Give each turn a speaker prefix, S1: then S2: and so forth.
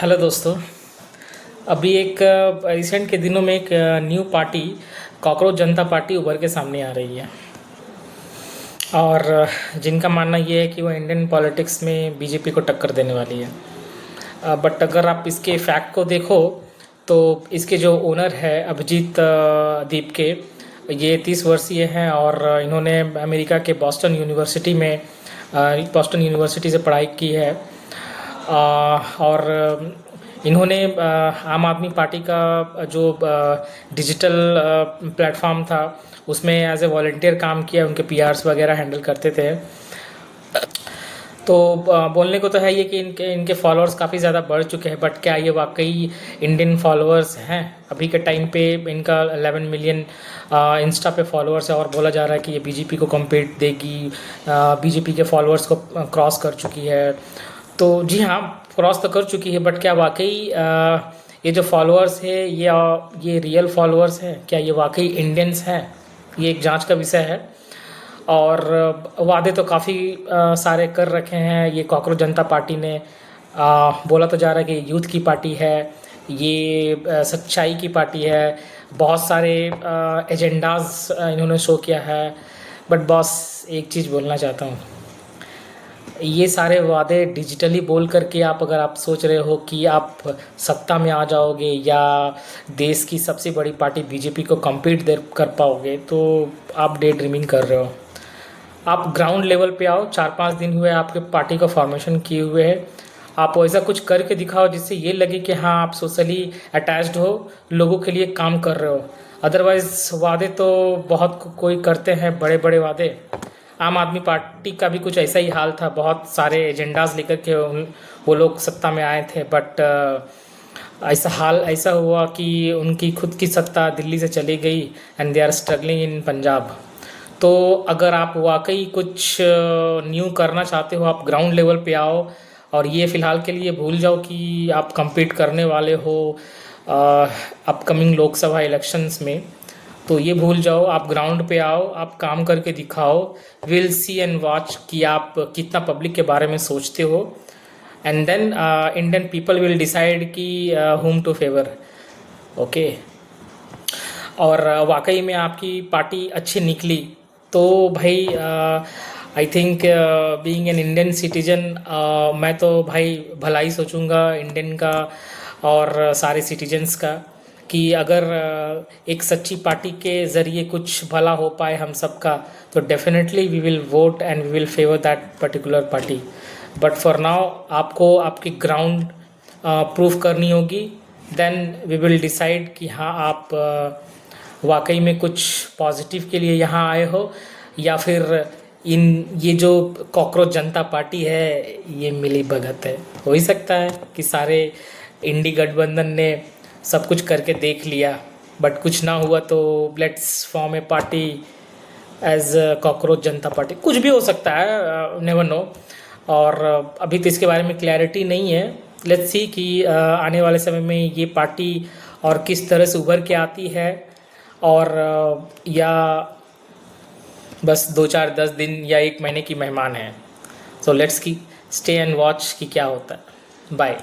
S1: Hello दोस्तों। अभी एक रिसेंट के दिनों में एक new party cockroach Janta party उभर के सामने आ रही है। और जिनका मानना ये है कि वो इंडियन पॉलिटिक्स में बीजेपी को टक्कर देने वाली है। बट अगर आप इसके फैक्ट को देखो तो इसके जो ओनर है अभिजीत दीप के, ये 30 वर्षीय हैं और इन्होंने अमेरिका के बॉस्टन यूनिवर्सिटी से पढ़ाई की है। और इन्होंने आम आदमी पार्टी का जो डिजिटल प्लेटफॉर्म था उसमें एज ए वॉलंटियर काम किया, उनके पीआरस वगैरह हैंडल करते थे। तो बोलने को तो है ये कि इनके फॉलोअर्स काफ़ी ज़्यादा बढ़ चुके हैं, बट क्या ये वाकई इंडियन फॉलोअर्स हैं? अभी के टाइम पे इनका 11 मिलियन इंस्टा पे फॉलोअर्स है और बोला जा रहा है कि ये बीजेपी को कम्पीट देगी, बीजेपी के फॉलोअर्स को क्रॉस कर चुकी है। तो जी हाँ, क्रॉस तो कर चुकी है, बट क्या वाकई ये जो फॉलोअर्स है ये रियल फॉलोअर्स हैं? क्या ये वाकई इंडियंस हैं? ये एक जांच का विषय है। और वादे तो काफ़ी सारे कर रखे हैं ये कॉकरोच जनता पार्टी ने। बोला तो जा रहा है कि यूथ की पार्टी है, ये सच्चाई की पार्टी है, बहुत सारे एजेंडाज इन्होंने शो किया है। बट बॉस, एक चीज़ बोलना चाहता हूँ, ये सारे वादे डिजिटली बोल करके अगर आप सोच रहे हो कि आप सत्ता में आ जाओगे या देश की सबसे बड़ी पार्टी बीजेपी को कम्पीट दे कर पाओगे, तो आप डे ड्रीमिंग कर रहे हो। आप ग्राउंड लेवल पे आओ। 4-5 दिन हुए आपके पार्टी का फॉर्मेशन किए हुए है। आप ऐसा कुछ करके दिखाओ जिससे ये लगे कि हाँ, आप सोशली अटैच्ड हो, लोगों के लिए काम कर रहे हो। अदरवाइज वादे तो बहुत कोई करते हैं, बड़े बड़े वादे। आम आदमी पार्टी का भी कुछ ऐसा ही हाल था, बहुत सारे एजेंडाज लेकर के वो लोग सत्ता में आए थे। बट ऐसा हुआ कि उनकी खुद की सत्ता दिल्ली से चली गई and they are struggling in Punjab. तो अगर आप वाकई कुछ न्यू करना चाहते हो, आप ग्राउंड लेवल पे आओ और ये फ़िलहाल के लिए भूल जाओ कि आप compete करने वाले हो अपकमिंग लोकसभा इलेक्शंस में। तो ये भूल जाओ, आप ग्राउंड पे आओ, आप काम करके दिखाओ। विल सी एंड वॉच कि आप कितना पब्लिक के बारे में सोचते हो, and then Indian people will decide कि whom टू फेवर। ओके। और वाकई में आपकी पार्टी अच्छी निकली तो भाई, I think being an Indian citizen, मैं तो भाई भला ही सोचूंगा इंडियन का और सारे सिटीजन्स का, कि अगर एक सच्ची पार्टी के ज़रिए कुछ भला हो पाए हम सब का, तो definitely we will vote and we will favour that particular party. But for now आपको आपकी ग्राउंड प्रूफ करनी होगी, देन वी विल डिसाइड कि हाँ, आप वाकई में कुछ पॉजिटिव के लिए यहाँ आए हो, या फिर ये जो कॉकरोच जनता पार्टी है ये मिली भगत है। हो ही सकता है कि सारे इंडी गठबंधन ने सब कुछ करके देख लिया, बट कुछ ना हुआ, तो let's form a party as cockroach Janta party. कुछ भी हो सकता है, नेवर नो। और अभी तो इसके बारे में क्लैरिटी नहीं है। लेट्स सी कि आने वाले समय में ये पार्टी और किस तरह से उभर के आती है, और या बस 2-4-10 दिन या 1 महीने की मेहमान है। सो लेट्स की स्टे एंड वॉच कि क्या होता है। बाय।